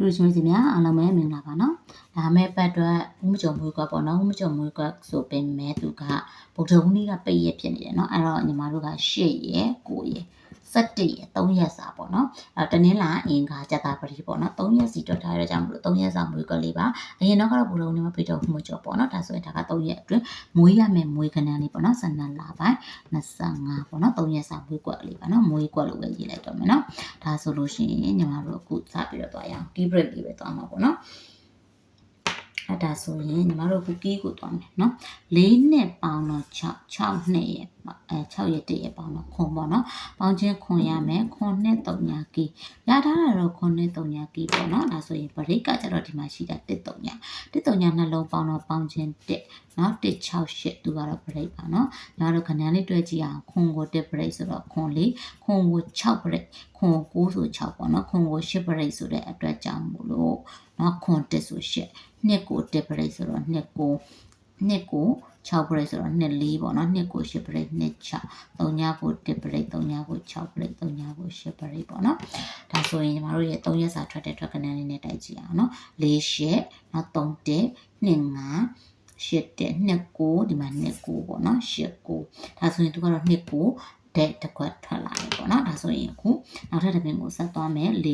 တို့ချင်းစီများအားလုံးပဲမင်္ဂလာပါနော်ဒါမဲ့ပတ်အတွက်ဦးမကြုံမွေးကွက်ပေါ့နော်ဦးမကြုံမွေးကွက်ဆိုပင်မဲ့သူကဗုဒ္ဓဟူးနေ့ကပိတ်ရက်ဖြစ်နေတယ်နော်အဲ့တော့ညီမတို့က8ရက်9ရက်17ရက်3ရက်စာပေါ့နော်အဲ့တနင်္လာအင်္ဂါကြတာပတိပေါ့နော်3ရက်စီတွက်ထားရကြမလို့3ရက်စာမွေးကွက်လေးပါအရင်တော့ကတော့ဗုဒ္ဓဟူးနေ့မှာပိတ်တော့ဦးမကြုံပေါ့နော်ဒါဆိုရင်ဒါက3ရက်အတွင်းမွေးရမယ်မွေးခဏလေးပေါ့နော်12လပိုင်း25ပေါ့နော်3ရက်စာမွေးကွက်လေးပါနော်မွေးကွက်လို့ပဲရေးလိုက်တော့မယ်နော်ဒါဆိုလို့ရှိရင်ညီမတို့အခုစပြီးတော့သွားရအောင် key break လေးပဲသွားမှာပေါ့နော်အဲ့ဒါဆိုရင်ညီမတို့ cookie ကိုသွားမယ်နော်4နဲ့ပေါင်းတော့6နဲ့ရ6ရက်တည်းရပေါင်းတော့ခွန်ပေါ့နော်ပေါင်းချင်းခွန်ရမယ်ခွန်နဲ့3ညာကီရထားတာတော့ခွန်နဲ့3ညာကီပေါ့နော်ဒါဆိုရင် break ကကျတော့ဒီမှာရှိတာ1 3ညာနှလုံးပေါင်းတော့ပေါင်းချင်း1နော်168သူကတော့ break ပါနော်ညီမတို့ခဏလေးတွဲကြည့်အောင်ခွန်ကို1 break ဆိုတော့ခွန်4ခွန်ကို6 break ခွန်9ဆို6ပေါ့နော်ခွန်ကို10 break ဆိုတဲ့အတွက်ကြောင့်မို့လို့နော်ခွန်1ဆို10နှစ်ကို1 break ဆိုတော့နှစ်ကို6 break ဆိုတော့နှစ်4ပေါ့နော်နှစ်ကို10 break နှစ်6 3ညကို1 break 3ညကို6 break 3ညကို10 break ပေါ့နော်ဒါဆိုရင်ညီမတို့ရဲ့3ရက်စာထွက်တဲ့ထွက်ကဏ္ဍလေးနဲ့တိုက်ကြည့်အောင်နော်4 8နောက်3 1 2 5 8 1 2 9ဒီမှာ2 9ပေါ့နော်8 9ဒါဆိုရင်သူကတော့2 9တဲ့တစ်ခွက်ထွက်လာတယ်ပေါ့နော်ဒါဆိုရင်အခုနောက်ထပ်တစ်ပင်ကိုဆက်သွားမယ်4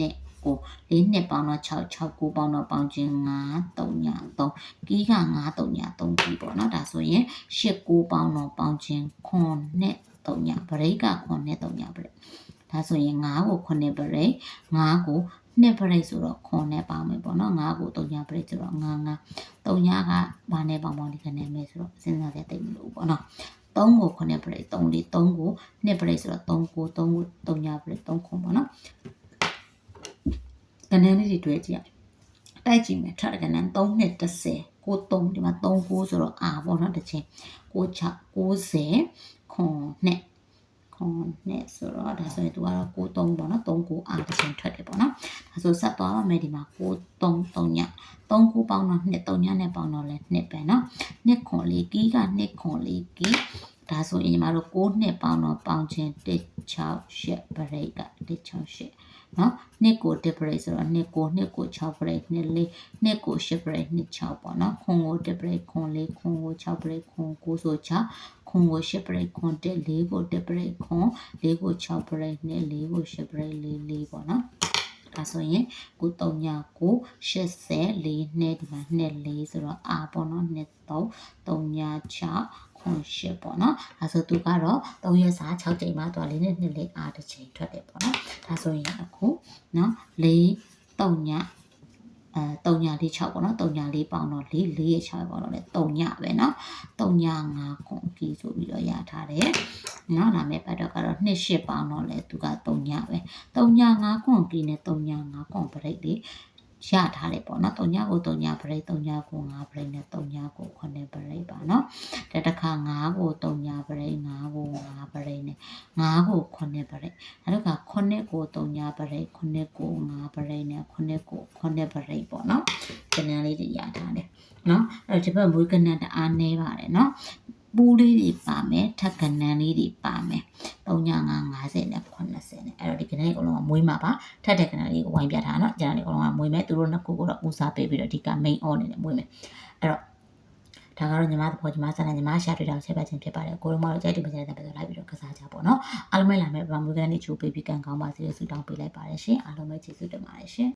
2ကို4နှစ်ပေါင်းတော့6 6 9ပေါင်းတော့ပေါင်းချင်း5 3ည3ကီးက5 3ည3ကီးပေါ့နော်ဒါဆိုရင်8 9ပေါင်းတော့ပေါင်းချင်း9နဲ့3ညဘရိတ်က9နဲ့3ညဘရိတ်ဒါဆိုရင်5ကို9နဲ့ဘရိတ်5ကို2ဘရိတ်ဆိုတော့9နဲ့ပေါင်းမယ်ပေါ့နော်5ကို3ညဘရိတ်ဆိုတော့5 5 3ညကဘာနဲ့ပေါင်းပေါင်းဒီကနေမယ်ဆိုတော့စဉ်းစားရတဲ့မလို့ပေါ့နော်3ကို9ဘရိတ်3 4 3ကို2ဘရိတ်ဆိုတော့3ကို3ကို3ညဘရိတ်3ခုပေါ့နော်ကဏ္ဍလေးတွေတွေ့ကြည့်ရတိုက်ကြည့်မယ်ထပ်ကဏ္ဍ3နဲ့10ကို3ဒီမှာ3 9ဆိုတော့အာပေါ့နော်တစ်ချိန်6 90ခွန်နဲ့ဆိုတော့ဒါဆိုရင်သူကတော့9 3ပေါ့နော်3 9အာတစ်ချိန်ထွက်တယ်ပေါ့နော်ဒါဆိုဆက်သွားပါမယ်ဒီမှာ9 3 3ည3 9ပေါင်းတော့2 3ညနဲ့ပေါင်းတော့လဲ2ပဲနော်2ခွန်လေးကီးက2ခွန်လေးကီးဒါဆိုရင်ညီမတို့9နှစ်ပေါင်းတော့ပေါင်းချင်း1 6 8 break က1 6 8နော်နှစ်ကို1 break ဆိုတော့နှစ်ကို6 break နှစ်4နှစ်ကို10 break နှစ်6ပေါ့နော်ခွန်ကို1 break ခွန်4ခွန်ကို6 break ခွန်9ဆို6ခွန်ကို10 break ခွန်1 4ကို1 break ခွန်4ကို6 break နှစ်4ကို10 break 4 4ပေါ့နော်ဒါဆိုရင်ကို3ညကို84နှစ်ဒီမှာနှစ်4ဆိုတော့အာပေါ့နော်နှစ်3 3ည6ခွန်10ပေါ့နော်ဒါဆိုသူကတော့3ရက်စာ6ချိန်မှသွားလေးနဲ့2လေးအားတစ်ချိန်ထွက်တယ်ပေါ့နော်ဒါဆိုရင်အခုနော်4 3ည3ညလေး6ပေါ့နော်3ညလေးပေါင်းတော့4ရဲ့6ပေါင်းတော့လေ3ညပဲနော်3ည5ခွန်ကီးဆိုပြီးတော့ရထားတယ်နော်ဒါမဲ့ပတ်တော့ကတော့2 8ပေါင်းတော့လေသူက3ညပဲ3ည5ခွန်ကီးနဲ့3ည5ခွန်ပရိတ်လေးရထားတယ်ပေါ့နော်3ညကို3ညပရိတ်3ညကို5ပရိတ်နဲ့3ညကို9ပရိတ်ပါနော်တဲ့တစ်ခါ5ကို3ညပရိတ်5ကို5ပရိတ်နဲ့5ကို9ပရိတ်အဲ့တော့က9ကို3ညပရိတ်9ကို5ပရိတ်နဲ့9ကို9ပရိတ်ပေါ့နော်ကဏ္ဍလေးတွေရထားတယ်နော်အဲ့တော့ဒီဘက်မွေးကဏ္ဍတအားနေပါတယ်နော်ပူးလေးတွေပါမယ်ထက်ကဏ္ဍလေးတွေပါမယ်3ည5 50နဲ့80နဲ့အဲ့တော့ဒီကဏ္ဍလေးအကုန်လုံးကမွေးမှာပါထက်တဲ့ကဏ္ဍလေးကိုဝိုင်းပြထားနော်ကျန်တဲ့အကုန်လုံးကမွေးမယ်သူတို့နှစ်ခုကိုတော့ဦးစားပေးပြီးတော့ဒီက main on နေနဲ့မွေးမယ်အဲ့တော့ဒါကတော့ညီမသဘောညီမဆန္ဒညီမရှာတွေ့တာဆက်ပတ်ခြင်းဖြစ်ပါတယ်ကိုတို့မတို့ကြိုက်တူမကြတဲ့တဲ့လိုက်ပြီးတော့ကစားကြပါတော့အားလုံးပဲလာမယ်ဗမာမွေးကဏ္ဍလေးချိုးပေးပြီးကန်ကောင်းပါစေလို့ဆုတောင်းပေးလိုက်ပါတယ်ရှင်အားလုံးပဲကျေးဇူးတင်ပါတယ်ရှင်